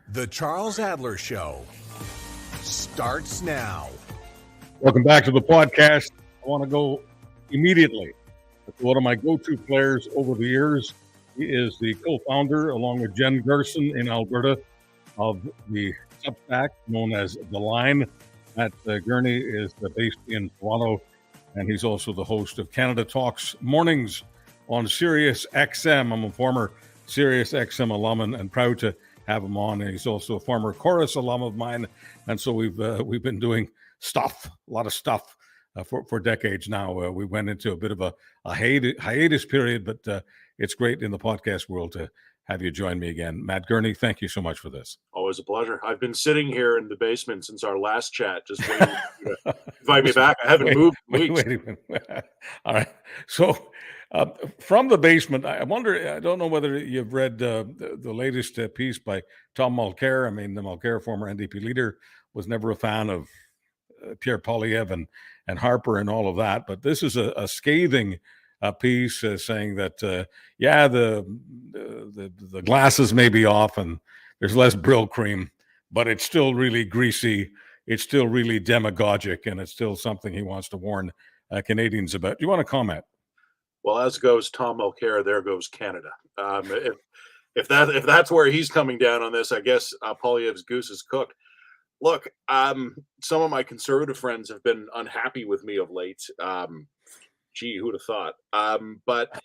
The Charles Adler Show starts now. Welcome back to the podcast. I want to go immediately to one of my go-to players over the years. He is the co-founder, along with Jen Gerson in Alberta, of the Substack known as The Line. Matt Gurney is based in Toronto, and he's also the host of Canada Talks Mornings on Sirius XM. I'm a former Sirius XM alum and proud to have him on. And he's also a former Chorus alum of mine, and so we've been doing a lot of stuff for decades now. We went into a bit of a hiatus period, but it's great in the podcast world to have you join me again. Matt Gurney, thank you so much for this. Always a pleasure. I've been sitting here in the basement since our last chat, just waiting to invite me back. I haven't moved in weeks. Wait a minute. All right. So from the basement, I wonder, I don't know whether you've read the latest piece by Tom Mulcair. I mean, the Mulcair, former NDP leader, was never a fan of Pierre Poilievre and Harper and all of that. But this is a scathing piece saying that, the glasses may be off and there's less Brill cream, but it's still really greasy. It's still really demagogic, and it's still something he wants to warn Canadians about. Do you want to comment? Well, as goes Tom Mulcair, there goes Canada. If that's where he's coming down on this, I guess Poilievre's goose is cooked. Look, some of my conservative friends have been unhappy with me of late. Gee, who'd have thought? But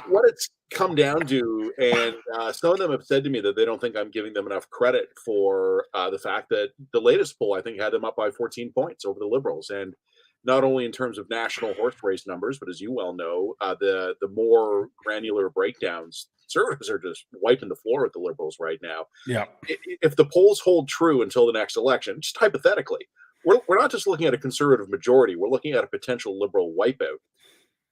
what it's come down to, and some of them have said to me that they don't think I'm giving them enough credit for the fact that the latest poll, I think, had them up by 14 points over the Liberals. And not only in terms of national horse race numbers, but as you well know, the more granular breakdowns, Conservatives are just wiping the floor with the Liberals right now. Yeah. If the polls hold true until the next election, just hypothetically, we're not just looking at a Conservative majority, we're looking at a potential Liberal wipeout.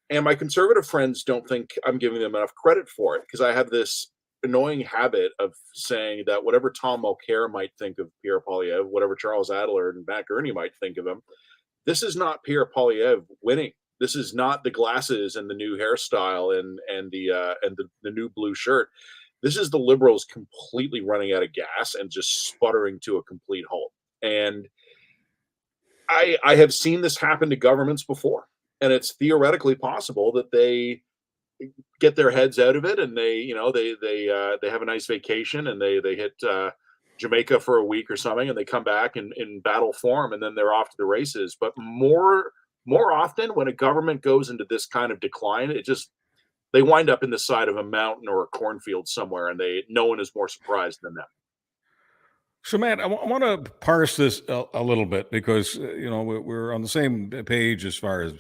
And my Conservative friends don't think I'm giving them enough credit for it, because I have this annoying habit of saying that whatever Tom Mulcair might think of Pierre Poilievre, whatever Charles Adler and Matt Gurney might think of him, this is not Pierre Poilievre winning. This is not the glasses and the new hairstyle and the new blue shirt. This is the Liberals completely running out of gas and just sputtering to a complete halt. And I have seen this happen to governments before, and it's theoretically possible that they get their heads out of it and they have a nice vacation and they hit Jamaica for a week or something, and they come back in battle form, and then they're off to the races. But more often, when a government goes into this kind of decline, they wind up in the side of a mountain or a cornfield somewhere, and no one is more surprised than them. So, Matt, I want to parse this a little bit, because we're on the same page as far as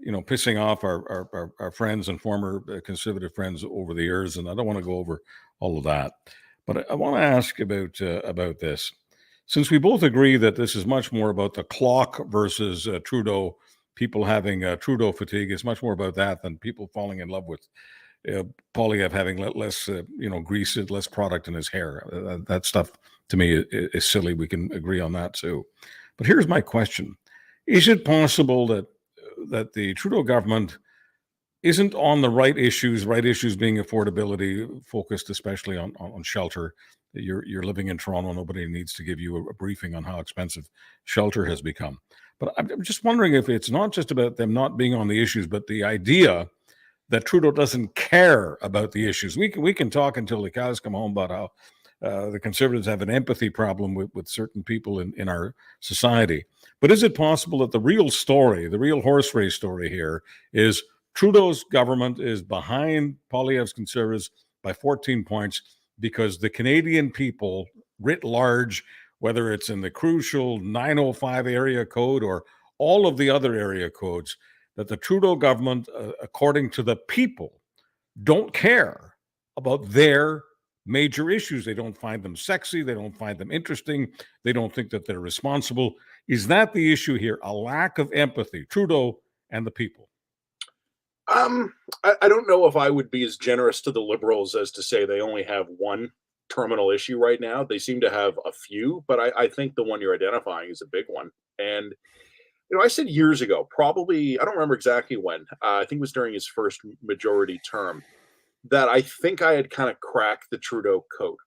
pissing off our friends and former conservative friends over the years, and I don't want to go over all of that. But I want to ask about this. Since we both agree that this is much more about the clock versus Trudeau, people having Trudeau fatigue, it's much more about that than people falling in love with Poilievre having less grease, less product in his hair. That stuff, to me, is silly. We can agree on that too. But here's my question. Is it possible that the Trudeau government isn't on the right issues being affordability, focused especially on shelter? You're living in Toronto. Nobody needs to give you a briefing on how expensive shelter has become. But I'm just wondering if it's not just about them not being on the issues, but the idea that Trudeau doesn't care about the issues. We can talk until the cows come home about how the Conservatives have an empathy problem with certain people in our society. But is it possible that the real story, the real horse race story here, is Trudeau's government is behind Poilievre's Conservatives by 14 points because the Canadian people writ large, whether it's in the crucial 905 area code or all of the other area codes, that the Trudeau government, according to the people, don't care about their major issues. They don't find them sexy. They don't find them interesting. They don't think that they're responsible. Is that the issue here? A lack of empathy, Trudeau and the people? I don't know if I would be as generous to the Liberals as to say they only have one terminal issue right now. They seem to have a few, but I think the one you're identifying is a big one. And I said years ago, probably, I don't remember exactly when, I think it was during his first majority term, that I think I had kind of cracked the Trudeau code.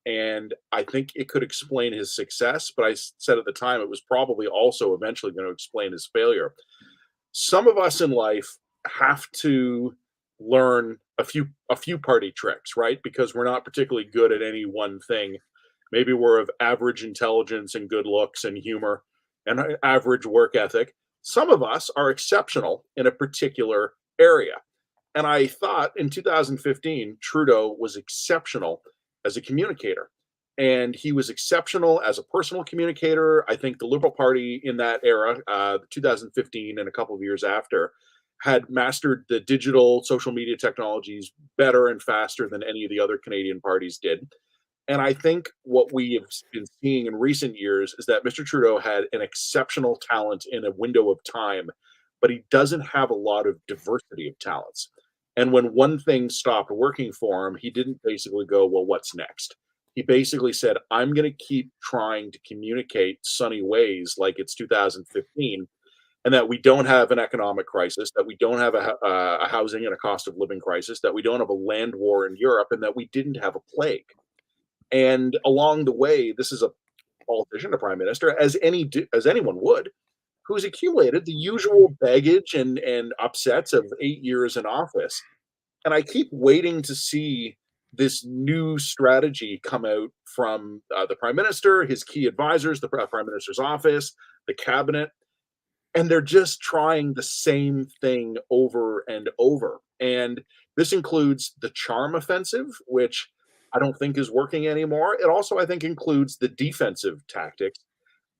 And I think it could explain his success, but I said at the time it was probably also eventually going to explain his failure. Some of us in life have to learn a few party tricks, right? Because we're not particularly good at any one thing. Maybe we're of average intelligence and good looks and humor and average work ethic. Some of us are exceptional in a particular area. And I thought in 2015, Trudeau was exceptional as a communicator. And he was exceptional as a personal communicator. I think the Liberal Party in that era, 2015 and a couple of years after, had mastered the digital social media technologies better and faster than any of the other Canadian parties did. And I think what we have been seeing in recent years is that Mr. Trudeau had an exceptional talent in a window of time, but he doesn't have a lot of diversity of talents. And when one thing stopped working for him, he didn't basically go, well, what's next? He basically said, I'm going to keep trying to communicate sunny ways like it's 2015, and that we don't have an economic crisis, that we don't have a housing and a cost of living crisis, that we don't have a land war in Europe, and that we didn't have a plague. And along the way, this is a politician, a prime minister, as anyone would, who's accumulated the usual baggage and upsets of 8 years in office. And I keep waiting to see this new strategy come out from the prime minister, his key advisors, the prime minister's office, the cabinet, and they're just trying the same thing over and over. And this includes the charm offensive, which I don't think is working anymore. It also, I think, includes the defensive tactics.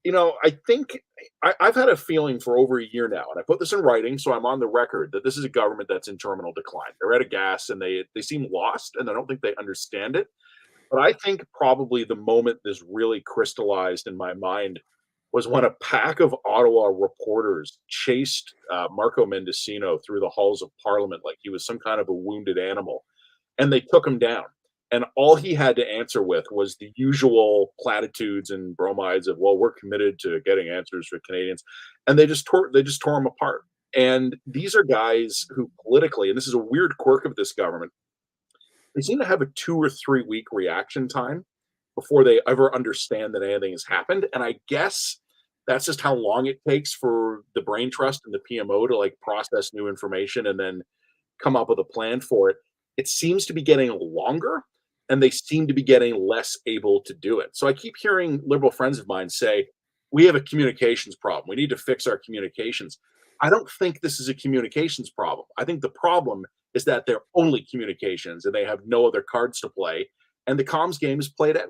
I think I've had a feeling for over a year now, and I put this in writing, so I'm on the record that this is a government that's in terminal decline. They're out of gas, and they seem lost, and I don't think they understand it. But I think probably the moment this really crystallized in my mind was when a pack of Ottawa reporters chased Marco Mendicino through the halls of Parliament like he was some kind of a wounded animal, and they took him down. And all he had to answer with was the usual platitudes and bromides of, well, we're committed to getting answers for Canadians. And they just tore him apart. And these are guys who politically, and this is a weird quirk of this government, they seem to have a 2 or 3 week reaction time before they ever understand that anything has happened. And I guess that's just how long it takes for the brain trust and the PMO to like process new information and then come up with a plan for it. It seems to be getting longer, and they seem to be getting less able to do it. So I keep hearing Liberal friends of mine say, we have a communications problem. We need to fix our communications. I don't think this is a communications problem. I think the problem is that they're only communications and they have no other cards to play. And the comms game is played out.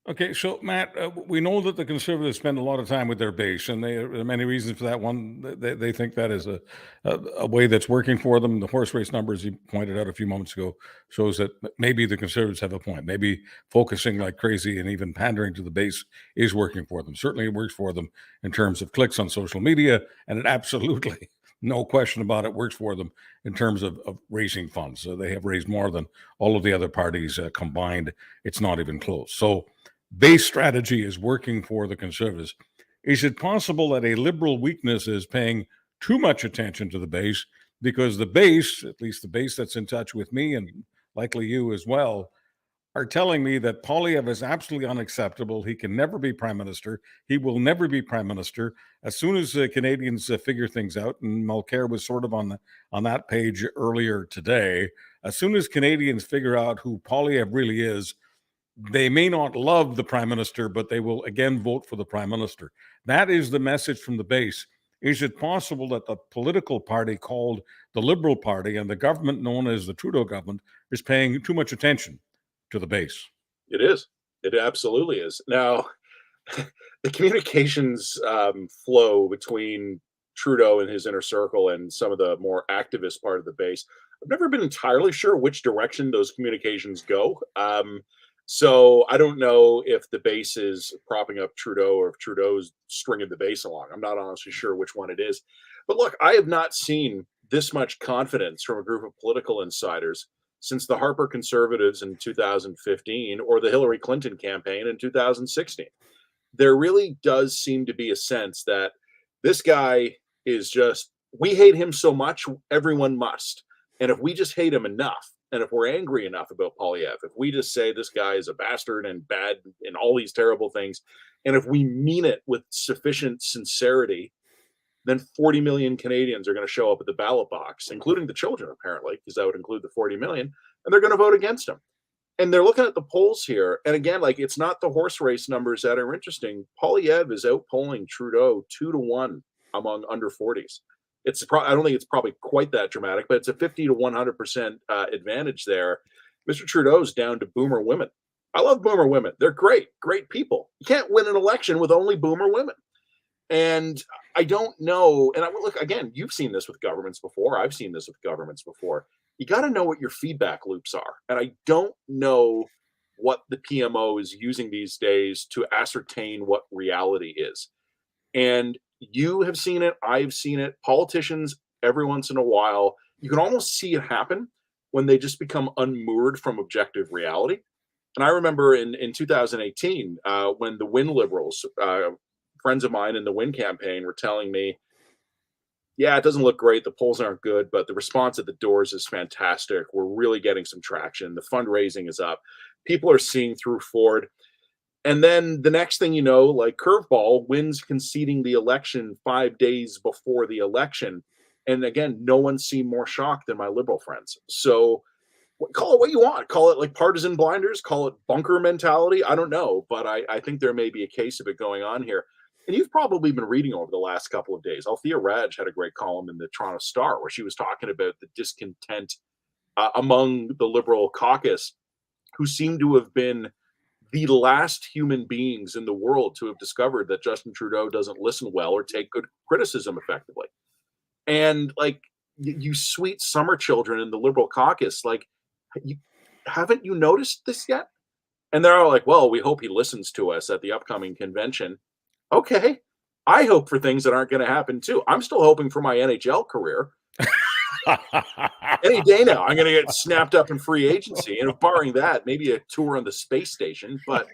Okay, so Matt, we know that the Conservatives spend a lot of time with their base, and there are many reasons for that. One, they think that is a way that's working for them. The horse race numbers you pointed out a few moments ago shows that maybe the Conservatives have a point. Maybe focusing like crazy and even pandering to the base is working for them. Certainly it works for them in terms of clicks on social media, and it absolutely, no question about it, works for them in terms of raising funds. So they have raised more than all of the other parties combined. It's not even close. So base strategy is working for the Conservatives. Is it possible that a Liberal weakness is paying too much attention to the base because the base, at least the base that's in touch with me and likely you as well, are telling me that Poilievre is absolutely unacceptable. He can never be prime minister. He will never be prime minister. As soon as Canadians figure things out, and Mulcair was sort of on that page earlier today, as soon as Canadians figure out who Poilievre really is, they may not love the prime minister, but they will again vote for the prime minister. That is the message from the base. Is it possible that the political party called the Liberal Party and the government known as the Trudeau government is paying too much attention to the base? It is. It absolutely is. Now, the communications flow between Trudeau and his inner circle and some of the more activist part of the base, I've never been entirely sure which direction those communications go. So I don't know if the base is propping up Trudeau or if Trudeau's stringing the base along. I'm not honestly sure which one it is. But look, I have not seen this much confidence from a group of political insiders since the Harper Conservatives in 2015 or the Hillary Clinton campaign in 2016. There really does seem to be a sense that this guy is just, we hate him so much, everyone must. And if we just hate him enough, and if we're angry enough about Polyev, if we just say this guy is a bastard and bad and all these terrible things, and if we mean it with sufficient sincerity, then 40 million Canadians are going to show up at the ballot box, including the children, apparently, because that would include the 40 million, and they're going to vote against him. And they're looking at the polls here. And again, like, it's not the horse race numbers that are interesting. Polyev is outpolling Trudeau 2-1 among under 40s. I don't think it's probably quite that dramatic, but it's a 50 to 100% advantage there. Mr. Trudeau's down to boomer women. I love boomer women. They're great people. You can't win an election with only boomer women. And I don't know. And look, again, you've seen this with governments before. I've seen this with governments before. You got to know what your feedback loops are. And I don't know what the PMO is using these days to ascertain what reality is. And you have seen it. I've seen it. Politicians, every once in a while, you can almost see it happen when they just become unmoored from objective reality. And I remember in 2018, when the Win Liberals, friends of mine in the Win campaign, were telling me, yeah, it doesn't look great. The polls aren't good, but the response at the doors is fantastic. We're really getting some traction. The fundraising is up. People are seeing through Ford. And then the next thing you know, like, curveball, wins conceding the election 5 days before the election. And again, no one seemed more shocked than my Liberal friends. So call it what you want. Call it like partisan blinders. Call it bunker mentality. I don't know. But I think there may be a case of it going on here. And you've probably been reading over the last couple of days. Althea Raj had a great column in the Toronto Star where she was talking about the discontent among the Liberal caucus, who seem to have been the last human beings in the world to have discovered that Justin Trudeau doesn't listen well or take good criticism effectively. And like, you sweet summer children in the Liberal caucus, like, haven't you noticed this yet? And they're all like, well, we hope he listens to us at the upcoming convention. Okay, I hope for things that aren't going to happen too. I'm still hoping for my NHL career. Any day now, I'm going to get snapped up in free agency, and if barring that, maybe a tour on the space station. But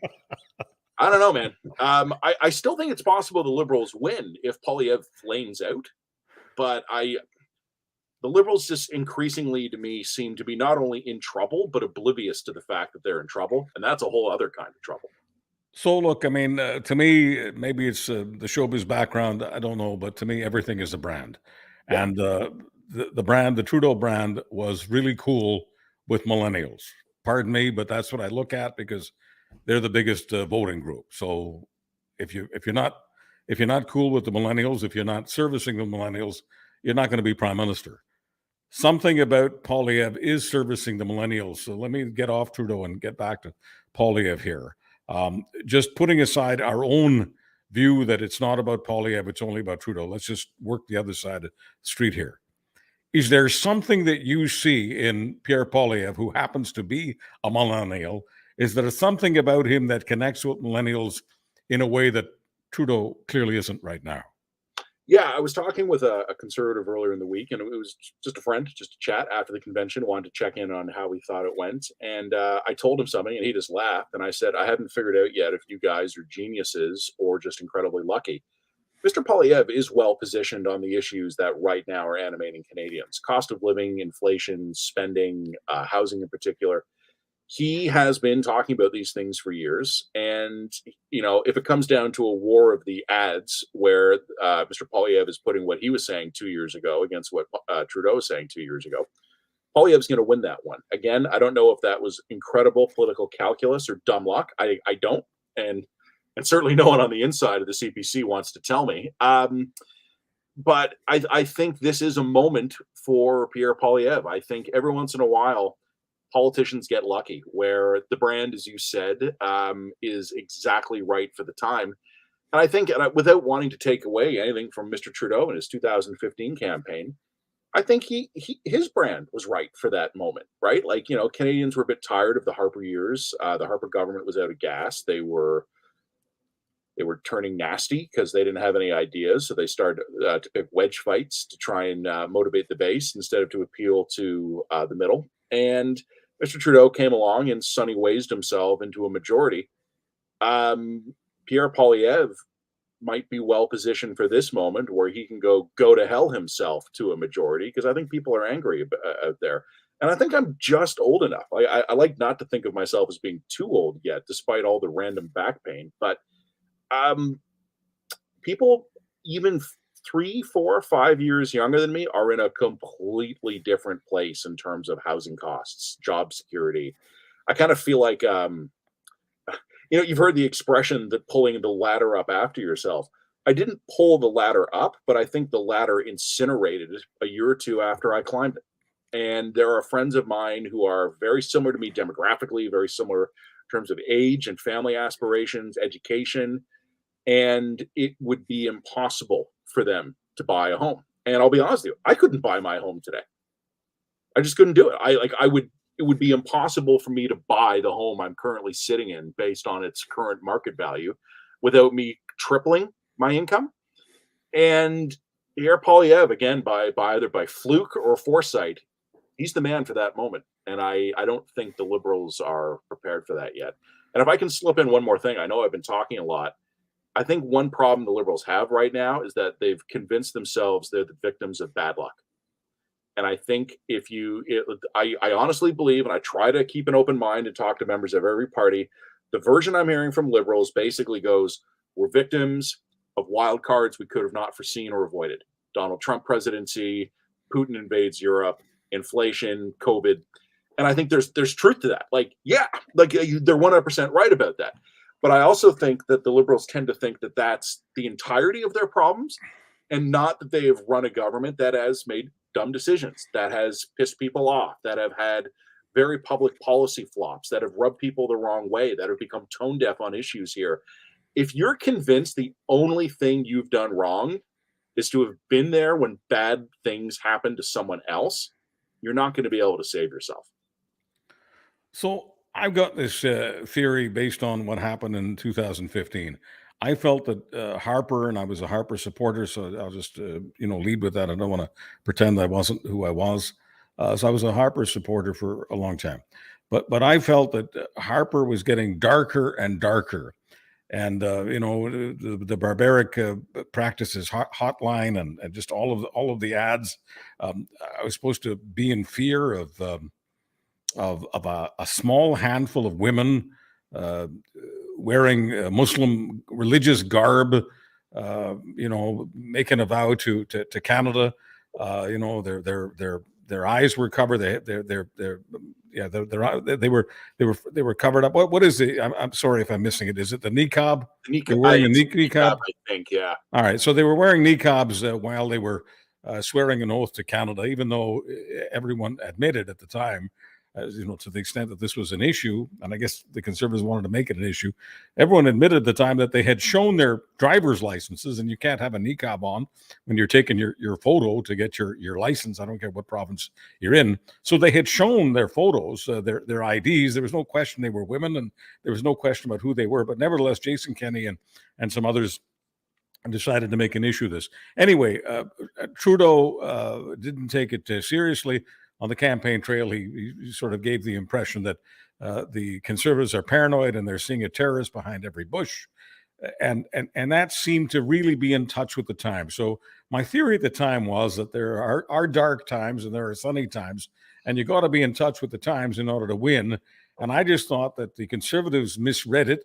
I don't know, man. I still think it's possible the Liberals win if Polyev flames out. But the Liberals just increasingly, to me, seem to be not only in trouble, but oblivious to the fact that they're in trouble, and that's a whole other kind of trouble. So look, I mean, to me, maybe it's the showbiz background. I don't know, but to me, everything is a brand, Yeah. and the brand, the Trudeau brand, was really cool with millennials. Pardon me, but that's what I look at because they're the biggest voting group. So if you're not cool with the millennials, if you're not servicing the millennials, you're not going to be prime minister. Something about Polyev is servicing the millennials. So let me get off Trudeau and get back to Polyev here. Just putting aside our own view that it's not about Polyev, it's only about Trudeau. Let's just work the other side of the street here. Is there something that you see in Pierre Polyev, who happens to be a millennial? Is there something about him that connects with millennials in a way that Trudeau clearly isn't right now? Yeah, I was talking with a conservative earlier in the week, and it was just a friend, just a chat after the convention, wanted to check in on how he thought it went. And I told him something, and he just laughed. And I said, I haven't figured out yet if you guys are geniuses or just incredibly lucky. Mr. Polyev is well positioned on the issues that right now are animating Canadians: cost of living, inflation, spending, housing in particular. He has been talking about these things for years. And, you know, if it comes down to a war of the ads where Mr. Polyev is putting what he was saying 2 years ago against what Trudeau was saying 2 years ago, Polyev's going to win that one. Again, I don't know if that was incredible political calculus or dumb luck. I don't. And certainly no one on the inside of the CPC wants to tell me. But I think this is a moment for Pierre Polyev. I think every once in a while, politicians get lucky where the brand, as you said, is exactly right for the time. And I think, without wanting to take away anything from Mr. Trudeau in his 2015 campaign, I think his brand was right for that moment, right? Like, you know, Canadians were a bit tired of the Harper years. The Harper government was out of gas. They were turning nasty because they didn't have any ideas. So they started to pick wedge fights to try and motivate the base instead of to appeal to the middle. And Mr. Trudeau came along and Sonny Waysed himself into a majority. Pierre Polyev might be well positioned for this moment where he can go to hell himself to a majority, because I think people are angry out there. And I think I'm just old enough. I like not to think of myself as being too old yet, despite all the random back pain. But um, people even 3, 4, 5 years younger than me are in a completely different place in terms of housing costs, job security. I kind of feel like, you've heard the expression that pulling the ladder up after yourself. I didn't pull the ladder up, but I think the ladder incinerated a year or two after I climbed it. And there are friends of mine who are very similar to me demographically, very similar in terms of age and family aspirations, education, and it would be impossible for them to buy a home. And I'll be honest with you, I couldn't buy my home today. I just couldn't do it. It would be impossible for me to buy the home I'm currently sitting in based on its current market value without me tripling my income. And Pierre Poilievre, again, by either by fluke or foresight, he's the man for that moment. And I don't think the Liberals are prepared for that yet. And if I can slip in one more thing, I know I've been talking a lot. I think one problem the Liberals have right now is that they've convinced themselves they're the victims of bad luck. And I think I honestly believe, and I try to keep an open mind and talk to members of every party, the version I'm hearing from Liberals basically goes, we're victims of wild cards we could have not foreseen or avoided. Donald Trump presidency, Putin invades Europe, inflation, COVID. And I think there's truth to that. They're 100% right about that. But I also think that the Liberals tend to think that that's the entirety of their problems, and not that they have run a government that has made dumb decisions, that has pissed people off, that have had very public policy flops, that have rubbed people the wrong way, that have become tone deaf on issues here. If you're convinced the only thing you've done wrong is to have been there when bad things happen to someone else, you're not going to be able to save yourself. So I've got this theory based on what happened in 2015. I felt that Harper, and I was a Harper supporter, so I'll just lead with that. I don't want to pretend I wasn't who I was. So I was a Harper supporter for a long time, but I felt that Harper was getting darker and darker, and the barbaric practices hotline and just all of the ads. I was supposed to be in fear of a small handful of women wearing Muslim religious garb, making a vow to Canada. Their eyes were covered. They were covered up. What is it? I'm sorry if I'm missing it. Is it the niqab? They're wearing a niqab. I think, yeah. All right. So they were wearing niqabs while they were swearing an oath to Canada, even though everyone admitted at the time, to the extent that this was an issue, and I guess the Conservatives wanted to make it an issue, everyone admitted at the time that they had shown their driver's licenses, and you can't have a niqab on when you're taking your photo to get your license. I don't care what province you're in. So they had shown their photos, their IDs. There was no question they were women, and there was no question about who they were. But nevertheless, Jason Kenney and some others decided to make an issue of this. Anyway, Trudeau didn't take it seriously. On the campaign trail, he sort of gave the impression that the Conservatives are paranoid and they're seeing a terrorist behind every bush. And that seemed to really be in touch with the times. So my theory at the time was that there are dark times and there are sunny times, and you got to be in touch with the times in order to win. And I just thought that the Conservatives misread it.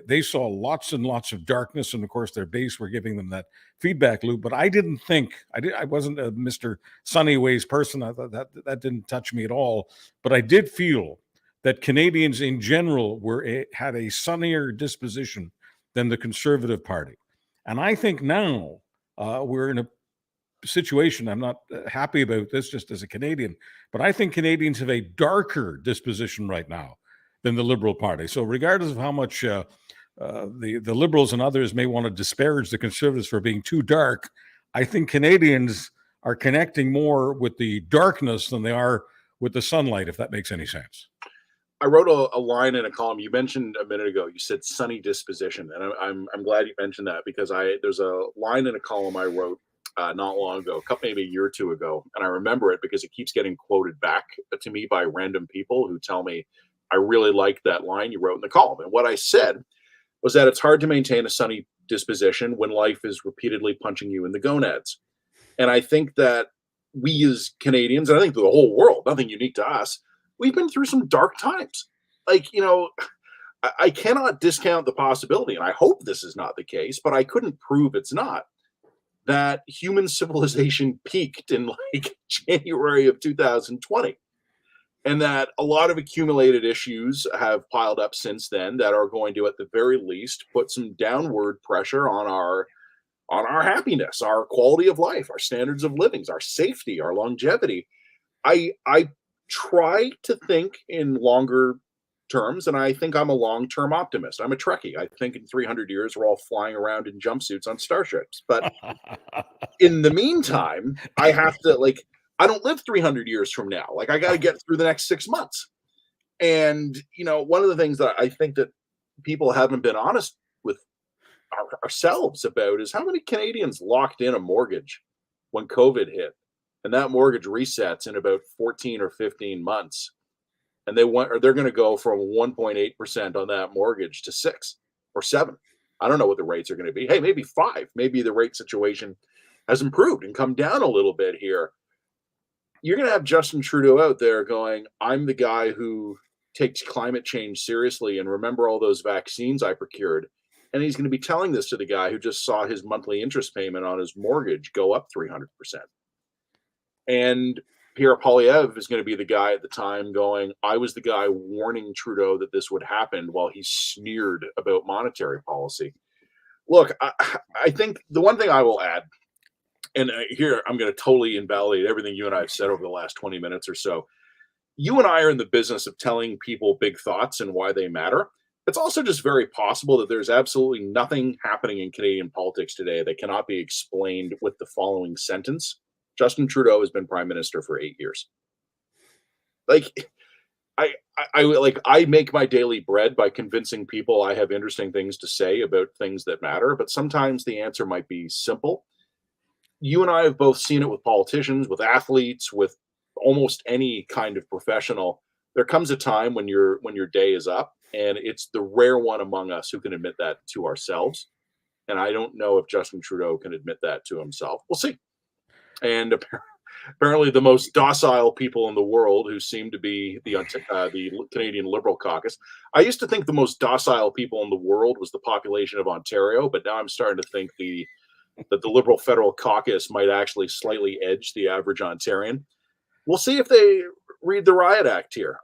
They saw lots and lots of darkness, and of course their base were giving them that feedback loop. But I didn't think I wasn't a Mr. Sunny Ways person. I thought that didn't touch me at all. But I did feel that Canadians in general had a sunnier disposition than the Conservative Party, and I think now we're in a situation. I'm not happy about this just as a Canadian, but I think Canadians have a darker disposition right now than the Liberal Party. So regardless of how much the Liberals and others may want to disparage the Conservatives for being too dark, I think Canadians are connecting more with the darkness than they are with the sunlight, if that makes any sense. I wrote a line in a column. You mentioned a minute ago, you said sunny disposition. And I'm glad you mentioned that, because there's a line in a column I wrote not long ago, maybe a year or two ago. And I remember it because it keeps getting quoted back to me by random people who tell me, I really like that line you wrote in the column. And what I said was that it's hard to maintain a sunny disposition when life is repeatedly punching you in the gonads. And I think that we as Canadians, and I think the whole world, nothing unique to us, we've been through some dark times. Like, I cannot discount the possibility, and I hope this is not the case, but I couldn't prove it's not, that human civilization peaked in like January of 2020. And that a lot of accumulated issues have piled up since then that are going to, at the very least, put some downward pressure on our happiness, our quality of life, our standards of living, our safety, our longevity. I try to think in longer terms, and I think I'm a long-term optimist. I'm a Trekkie. I think in 300 years we're all flying around in jumpsuits on starships. But in the meantime, I have to I don't live 300 years from now. Like, I got to get through the next 6 months. And, one of the things that I think that people haven't been honest with ourselves about is how many Canadians locked in a mortgage when COVID hit, and that mortgage resets in about 14 or 15 months. And they're going to go from 1.8% on that mortgage to 6 or 7. I don't know what the rates are going to be. Hey, maybe 5. Maybe the rate situation has improved and come down a little bit here. You're going to have Justin Trudeau out there going, I'm the guy who takes climate change seriously, and remember all those vaccines I procured. And he's going to be telling this to the guy who just saw his monthly interest payment on his mortgage go up 300%. And Pierre Poilievre is going to be the guy at the time going, I was the guy warning Trudeau that this would happen while he sneered about monetary policy. Look, I think the one thing I will add, and here I'm going to totally invalidate everything you and I have said over the last 20 minutes or so. You and I are in the business of telling people big thoughts and why they matter. It's also just very possible that there's absolutely nothing happening in Canadian politics today that cannot be explained with the following sentence. Justin Trudeau has been prime minister for 8 years. Like, I make my daily bread by convincing people I have interesting things to say about things that matter, but sometimes the answer might be simple. You and I have both seen it with politicians, with athletes, with almost any kind of professional. There comes a time when your day is up, and it's the rare one among us who can admit that to ourselves. And I don't know if Justin Trudeau can admit that to himself. We'll see. And apparently the most docile people in the world, who seem to be the Canadian Liberal caucus. I used to think the most docile people in the world was the population of Ontario, but now I'm starting to think that the Liberal Federal Caucus might actually slightly edge the average Ontarian. We'll see if they read the riot act here.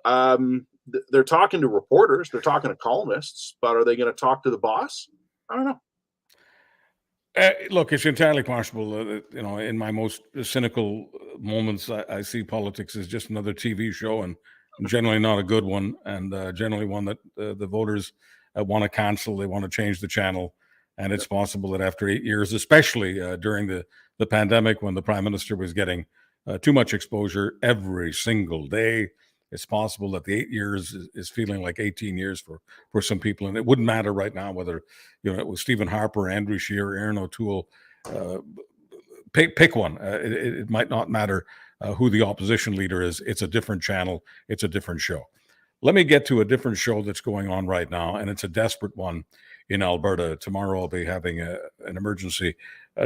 They're talking to reporters, they're talking to columnists, but are they going to talk to the boss? I don't know. Look, it's entirely possible that, in my most cynical moments, I see politics as just another TV show, and generally not a good one, and generally one that the voters want to cancel. They want to change the channel. And it's possible that after 8 years, especially during the pandemic, when the prime minister was getting too much exposure every single day, it's possible that the 8 years is feeling like 18 years for some people. And it wouldn't matter right now whether, it was Stephen Harper, Andrew Scheer, Aaron O'Toole, pick one. It might not matter who the opposition leader is. It's a different channel. It's a different show. Let me get to a different show that's going on right now, and it's a desperate one in Alberta. Tomorrow I'll be having an emergency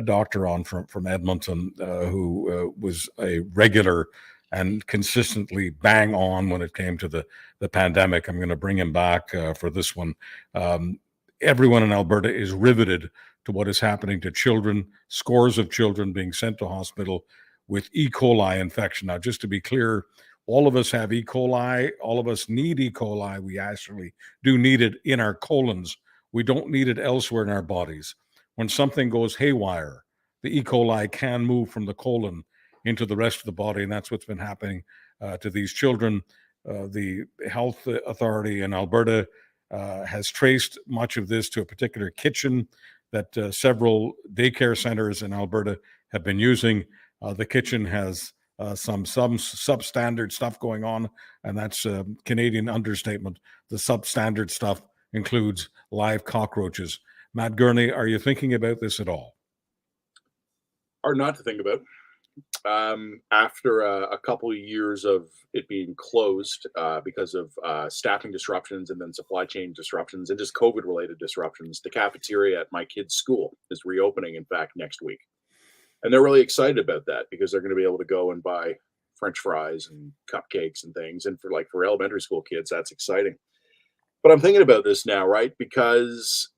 doctor on from Edmonton who was a regular and consistently bang on when it came to the pandemic. I'm going to bring him back for this one. Everyone in Alberta is riveted to what is happening to children, scores of children being sent to hospital with E. coli infection. Now, just to be clear, all of us have E. coli. All of us need E. coli. We actually do need it in our colons. We don't need it elsewhere in our bodies. When something goes haywire, the E. coli can move from the colon into the rest of the body, and that's what's been happening to these children. The health authority in Alberta has traced much of this to a particular kitchen that several daycare centers in Alberta have been using. The kitchen has some substandard stuff going on, and that's a Canadian understatement. The substandard stuff includes live cockroaches. Matt Gurney, are you thinking about this at all? Hard not to think about. After a couple of years of it being closed because of staffing disruptions and then supply chain disruptions and just COVID-related disruptions, the cafeteria at my kid's school is reopening, in fact, next week. And they're really excited about that because they're going to be able to go and buy French fries and cupcakes and things. And for elementary school kids, that's exciting. But I'm thinking about this now, right? Because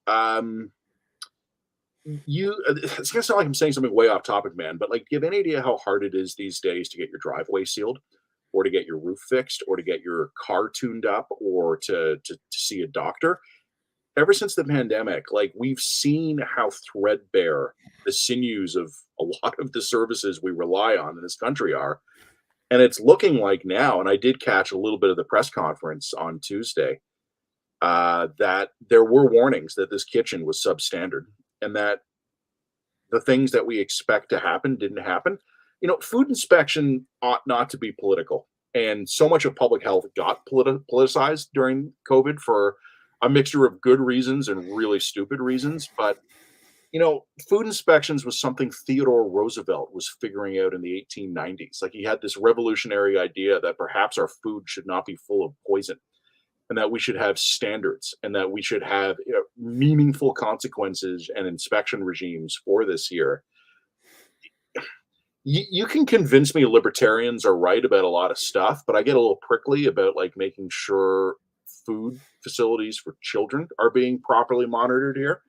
it's gonna sound like I'm saying something way off topic, man, but like, do you have any idea how hard it is these days to get your driveway sealed, or to get your roof fixed, or to get your car tuned up, or to see a doctor? Ever since the pandemic, like, we've seen how threadbare the sinews of a lot of the services we rely on in this country are. And it's looking like now, and I did catch a little bit of the press conference on Tuesday, that there were warnings that this kitchen was substandard, and that the things that we expect to happen didn't happen. Food inspection ought not to be political. And so much of public health got politicized during COVID for a mixture of good reasons and really stupid reasons. But, food inspections was something Theodore Roosevelt was figuring out in the 1890s. Like, he had this revolutionary idea that perhaps our food should not be full of poison, and that we should have standards, and that we should have meaningful consequences and inspection regimes for this here. You can convince me libertarians are right about a lot of stuff, but I get a little prickly about like making sure food facilities for children are being properly monitored here.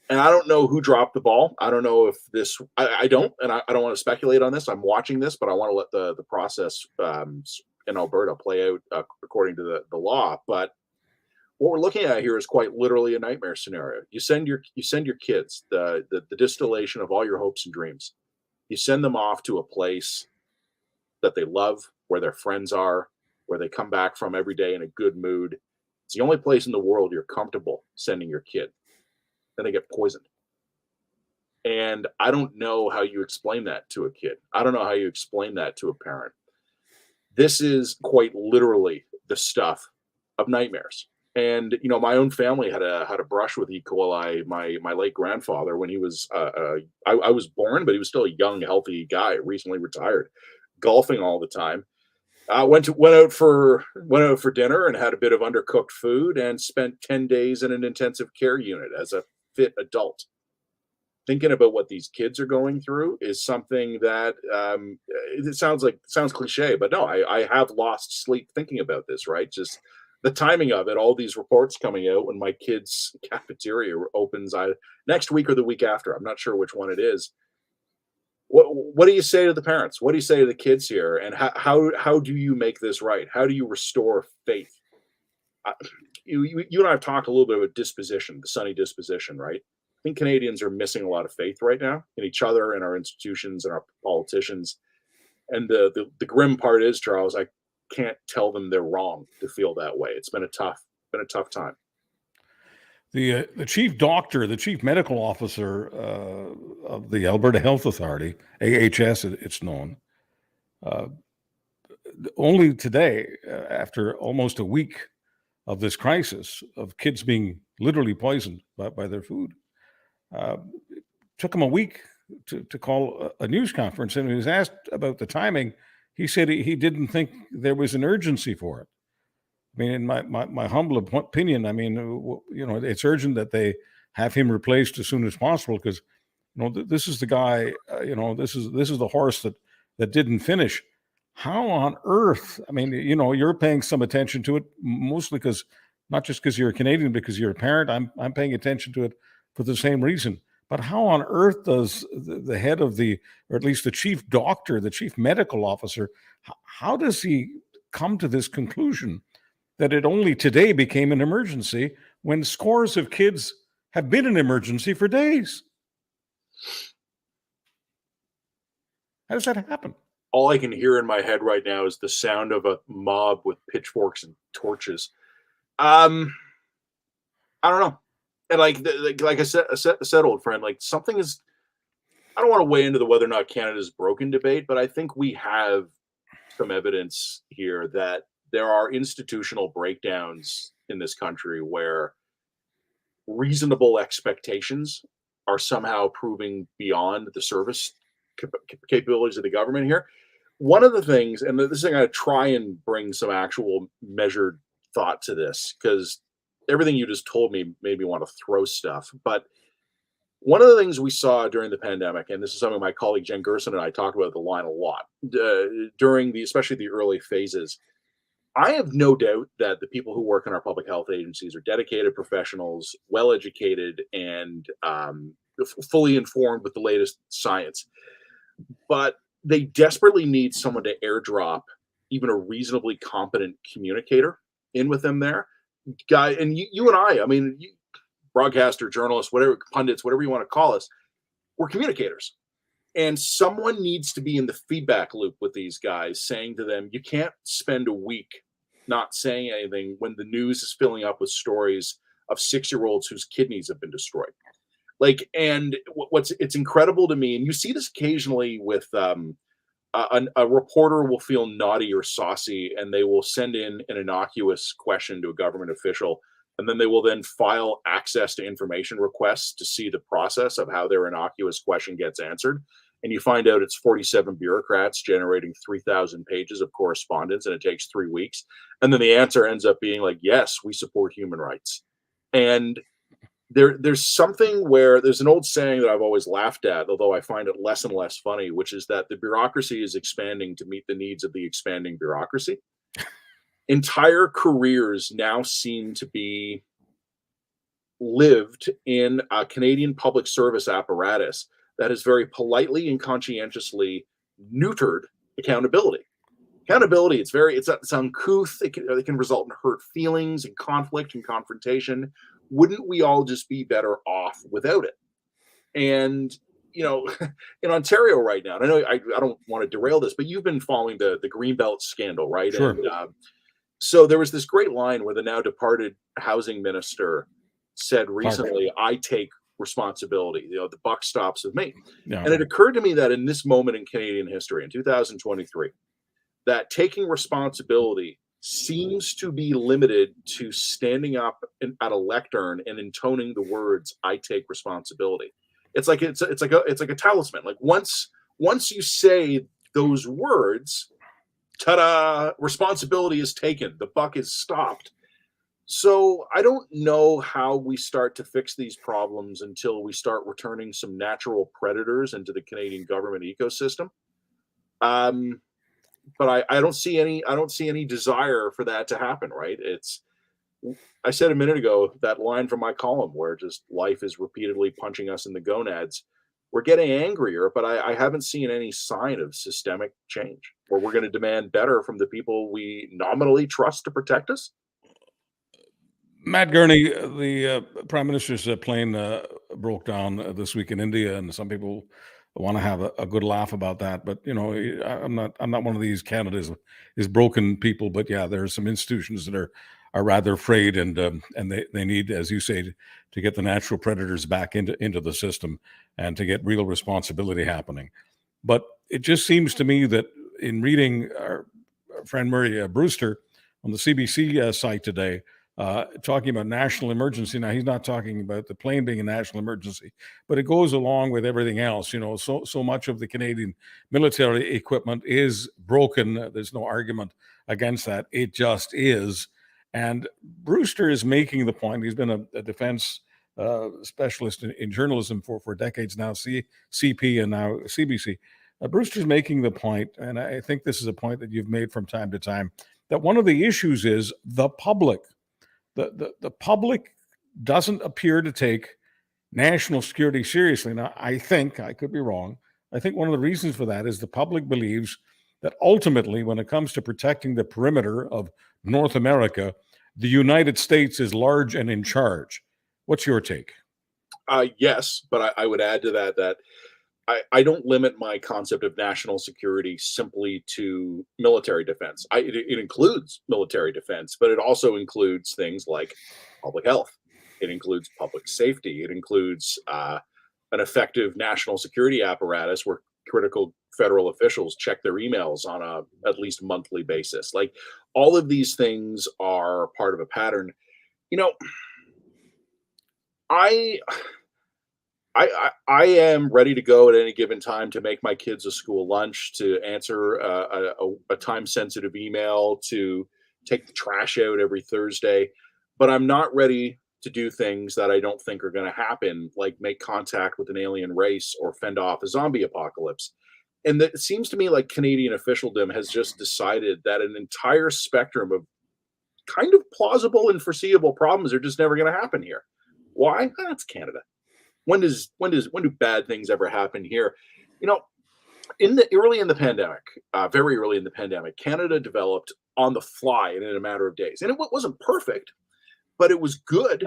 And I don't know who dropped the ball. I don't know if this, I don't, and I don't want to speculate on this. I'm watching this, but I want to let the process in Alberta play out according to the law. But what we're looking at here is quite literally a nightmare scenario. You send your kids, the distillation of all your hopes and dreams. You send them off to a place that they love, where their friends are, where they come back from every day in a good mood. It's the only place in the world you're comfortable sending your kid. Then they get poisoned. And I don't know how you explain that to a kid. I don't know how you explain that to a parent. This is quite literally the stuff of nightmares. And my own family had a brush with E. coli. My late grandfather, when he was I was born, but he was still a young, healthy guy, recently retired, golfing all the time. Went out for dinner and had a bit of undercooked food, and spent 10 days in an intensive care unit as a fit adult. Thinking about what these kids are going through is something that it sounds cliche, but no, I have lost sleep thinking about this, right? Just the timing of it, all these reports coming out when my kid's cafeteria opens next week or the week after. I'm not sure which one it is. What do you say to the parents? What do you say to the kids here? And how do you make this right? How do you restore faith? You and I have talked a little bit about disposition, the sunny disposition, right? I think Canadians are missing a lot of faith right now in each other, in our institutions, and our politicians. And the grim part is, Charles, I can't tell them they're wrong to feel that way. It's been a tough time. The chief doctor, the chief medical officer of the Alberta Health Authority, AHS, it's known, only today, after almost a week of this crisis of kids being literally poisoned by their food, took him a week to call a news conference. And he was asked about the timing. He said he didn't think there was an urgency for it. I mean, in my humble opinion, I mean, it's urgent that they have him replaced as soon as possible, because, this is the guy, this is the horse that didn't finish. How on earth? I mean, you're paying some attention to it, mostly because, not just because you're a Canadian, because you're a parent. I'm paying attention to it for the same reason. But how on earth does the head of or at least the chief doctor, the chief medical officer, how does he come to this conclusion that it only today became an emergency when scores of kids have been an emergency for days? How does that happen? All I can hear in my head right now is the sound of a mob with pitchforks and torches. I don't know. And like I said, old friend, like, something is, I don't want to weigh into the whether or not Canada's broken debate, but I think we have some evidence here that there are institutional breakdowns in this country where reasonable expectations are somehow proving beyond the service capabilities of the government here. One of the things, and this is going to try and bring some actual measured thought to this, because everything you just told me made me want to throw stuff. But One of the things we saw during the pandemic, and this is something my colleague Jen Gerson and I talked about at the line a lot, during especially the early phases, I have no doubt that the people who work in our public health agencies are dedicated professionals, well educated, and fully informed with the latest science. But they desperately need someone to airdrop even a reasonably competent communicator in with them there. Guy, and you and I mean, broadcaster, journalists, whatever, pundits, whatever you want to call us, we're communicators. And someone needs to be in the feedback loop with these guys, saying to them, you can't spend a week not saying anything when the news is filling up with stories of 6-year-olds whose kidneys have been destroyed. Like, and it's incredible to me, and you see this occasionally with a reporter will feel naughty or saucy, and they will send in an innocuous question to a government official, and then they will then file access to information requests to see the process of how their innocuous question gets answered. And you find out it's 47 bureaucrats generating 3,000 pages of correspondence, and it takes 3 weeks. And then the answer ends up being like, yes, we support human rights. And there's something where there's an old saying that I've always laughed at, although I find it less and less funny, which is that the bureaucracy is expanding to meet the needs of the expanding bureaucracy. Entire careers now seem to be lived in a Canadian public service apparatus that has very politely and conscientiously neutered accountability. Accountability, it's uncouth. It can result in hurt feelings and conflict and confrontation. Wouldn't we all just be better off without it? And in Ontario right now, and I know I don't want to derail this, but you've been following the Greenbelt scandal, right? Sure. And so there was this great line where the now departed housing minister said recently, I take responsibility. The buck stops with me. Yeah. And it occurred to me that in this moment in Canadian history, in 2023, that taking responsibility seems to be limited to standing up at a lectern and intoning the words, I take responsibility. It's like a talisman. Like once you say those words, ta-da, responsibility is taken. The buck is stopped. So I don't know how we start to fix these problems until we start returning some natural predators into the Canadian government ecosystem. But I don't see any desire for that to happen, right? I said a minute ago, that line from my column where just life is repeatedly punching us in the gonads. We're getting angrier, but I haven't seen any sign of systemic change where we're going to demand better from the people we nominally trust to protect us. Matt Gurney, the Prime Minister's plane broke down this week in India, and some people want to have a good laugh about that. But I'm not one of these Canada's is broken people. But yeah, there are some institutions that are rather afraid, and they need, as you say, to get the natural predators back into the system and to get real responsibility happening. But it just seems to me that in reading our friend Murray Brewster on the CBC site today, talking about national emergency. Now, he's not talking about the plane being a national emergency, but it goes along with everything else. So much of the Canadian military equipment is broken. There's no argument against that. It just is. And Brewster is making the point. He's been a defense specialist in journalism for decades now, CP and now CBC. Brewster's making the point, and I think this is a point that you've made from time to time, that one of the issues is the public. The public doesn't appear to take national security seriously. Now, I think, I could be wrong, I think one of the reasons for that is the public believes that ultimately, when it comes to protecting the perimeter of North America, the United States is large and in charge. What's your take? Yes, but I would add to that I don't limit my concept of national security simply to military defense. It includes military defense, but it also includes things like public health. It includes public safety. It includes an effective national security apparatus where critical federal officials check their emails on a at least monthly basis. Like, all of these things are part of a pattern. I am ready to go at any given time to make my kids a school lunch, to answer a time-sensitive email, to take the trash out every Thursday. But I'm not ready to do things that I don't think are going to happen, like make contact with an alien race or fend off a zombie apocalypse. And that it seems to me like Canadian officialdom has just decided that an entire spectrum of kind of plausible and foreseeable problems are just never going to happen here. Why? It's Canada. When do bad things ever happen here? You know, early in the pandemic, very early in the pandemic, Canada developed on the fly and in a matter of days, and it wasn't perfect, but it was good.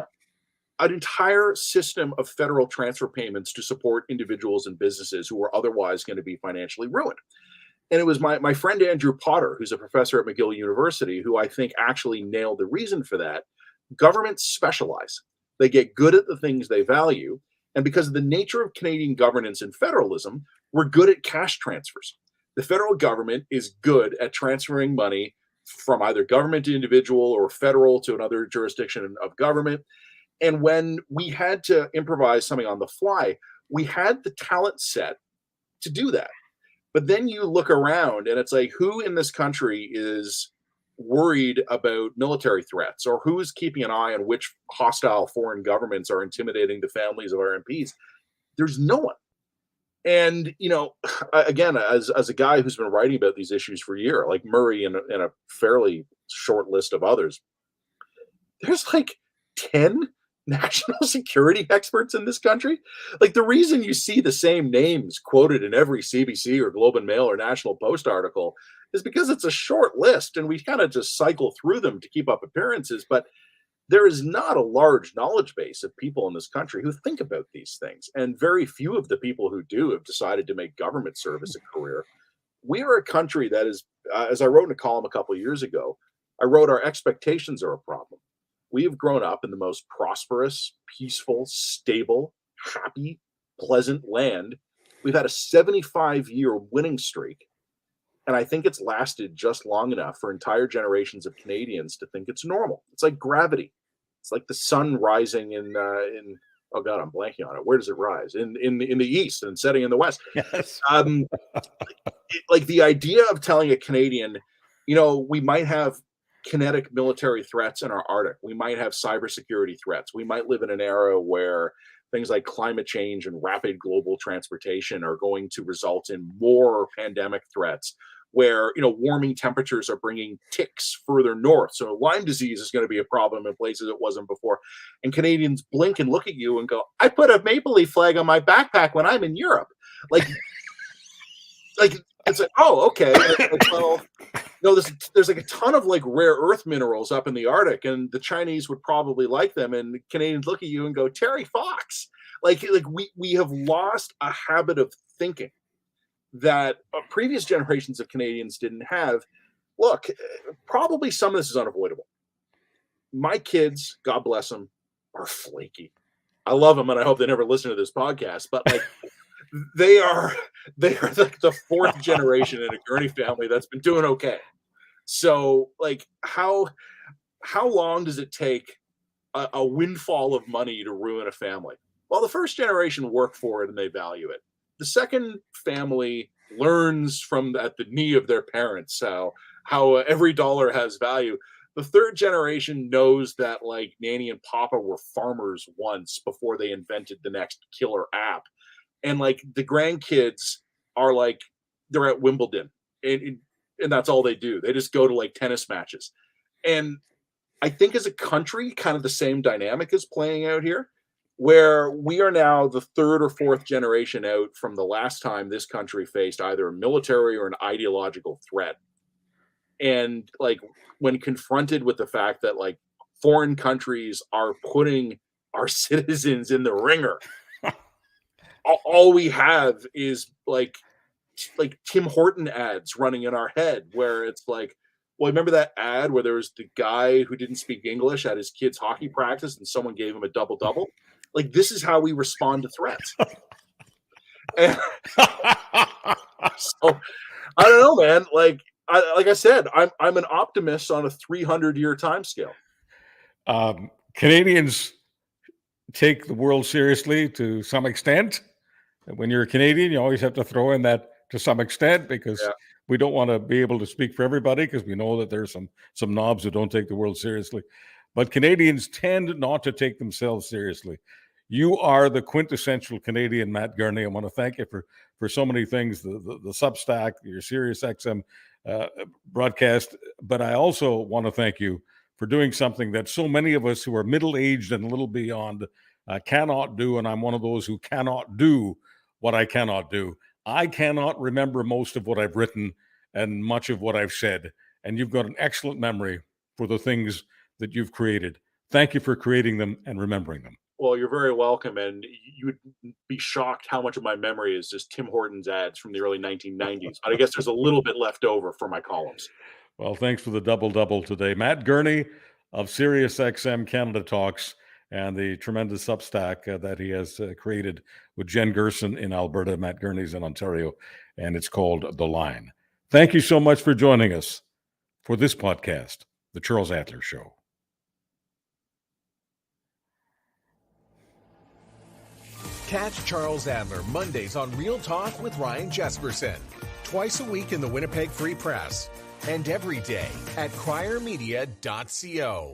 An entire system of federal transfer payments to support individuals and businesses who were otherwise going to be financially ruined. And it was my friend Andrew Potter, who's a professor at McGill University, who I think actually nailed the reason for that. Governments specialize. They get good at the things they value. And because of the nature of Canadian governance and federalism, we're good at cash transfers. The federal government is good at transferring money from either government to individual or federal to another jurisdiction of government. And when we had to improvise something on the fly, we had the talent set to do that. But then you look around and it's like, who in this country is worried about military threats, or who's keeping an eye on which hostile foreign governments are intimidating the families of our MPs? There's no one. And, you know, again, as a guy who's been writing about these issues for a year, like Murray and a fairly short list of others, there's like 10 national security experts in this country. Like, the reason you see the same names quoted in every CBC or Globe and Mail or National Post article is because it's a short list and we kind of just cycle through them to keep up appearances. But there is not a large knowledge base of people in this country who think about these things. And very few of the people who do have decided to make government service a career. We are a country that is, as I wrote in a column a couple of years ago, I wrote, our expectations are a problem. We have grown up in the most prosperous, peaceful, stable, happy, pleasant land. We've had a 75-year winning streak. And I think it's lasted just long enough for entire generations of Canadians to think it's normal. It's like gravity. It's like the sun rising in oh God, I'm blanking on it. Where does it rise? In the east and setting in the west. Yes. Like the idea of telling a Canadian, you know, we might have kinetic military threats in our Arctic. We might have cybersecurity threats. We might live in an era where things like climate change and rapid global transportation are going to result in more pandemic threats, where, you know, warming temperatures are bringing ticks further north. So Lyme disease is going to be a problem in places it wasn't before. And Canadians blink and look at you and go, I put a maple leaf flag on my backpack when I'm in Europe. Like it's like, oh, okay. Like, well, no, there's like a ton of like rare earth minerals up in the Arctic, and the Chinese would probably like them. And Canadians look at you and go, Terry Fox. Like we have lost a habit of thinking that previous generations of Canadians didn't have. Look, probably some of this is unavoidable. My kids, God bless them, are flaky. I love them, and I hope they never listen to this podcast. But like, they are like the fourth generation in a Gurney family that's been doing okay. So, like, how long does it take a windfall of money to ruin a family? Well, the first generation work for it and they value it. The second family learns from at the knee of their parents how every dollar has value. The third generation knows that like Nanny and Papa were farmers once before they invented the next killer app. And like the grandkids are like, they're at Wimbledon and that's all they do. They just go to like tennis matches. And I think as a country, kind of the same dynamic is playing out here, where we are now the third or fourth generation out from the last time this country faced either a military or an ideological threat. And like when confronted with the fact that like foreign countries are putting our citizens in the ringer, all we have is like Tim Horton ads running in our head where it's like, well, remember that ad where there was the guy who didn't speak English at his kid's hockey practice and someone gave him a double-double? Like, this is how we respond to threats. And so, I don't know, man. Like I said, I'm an optimist on a 300-year time scale. Canadians take the world seriously to some extent. When you're a Canadian, you always have to throw in that to some extent, because we don't want to be able to speak for everybody, because we know that there's some knobs who don't take the world seriously. but Canadians tend not to take themselves seriously. You are the quintessential Canadian, Matt Gurney. I want to thank you for so many things, the Substack, your Sirius XM broadcast. But I also want to thank you for doing something that so many of us who are middle-aged and a little beyond cannot do. And I'm one of those who cannot do what I cannot do. I cannot remember most of what I've written and much of what I've said. And you've got an excellent memory for the things that you've created. Thank you for creating them and remembering them. Well, you're very welcome, and you would be shocked how much of my memory is just Tim Hortons ads from the early 1990s. But I guess there's a little bit left over for my columns. Well, thanks for the double-double today. Matt Gurney of Sirius XM Canada Talks and the tremendous Substack that he has created with Jen Gerson in Alberta, Matt Gurney's in Ontario, and it's called The Line. Thank you so much for joining us for this podcast, The Charles Adler Show. Catch Charles Adler Mondays on Real Talk with Ryan Jesperson. Twice a week in the Winnipeg Free Press. And every day at criermedia.co.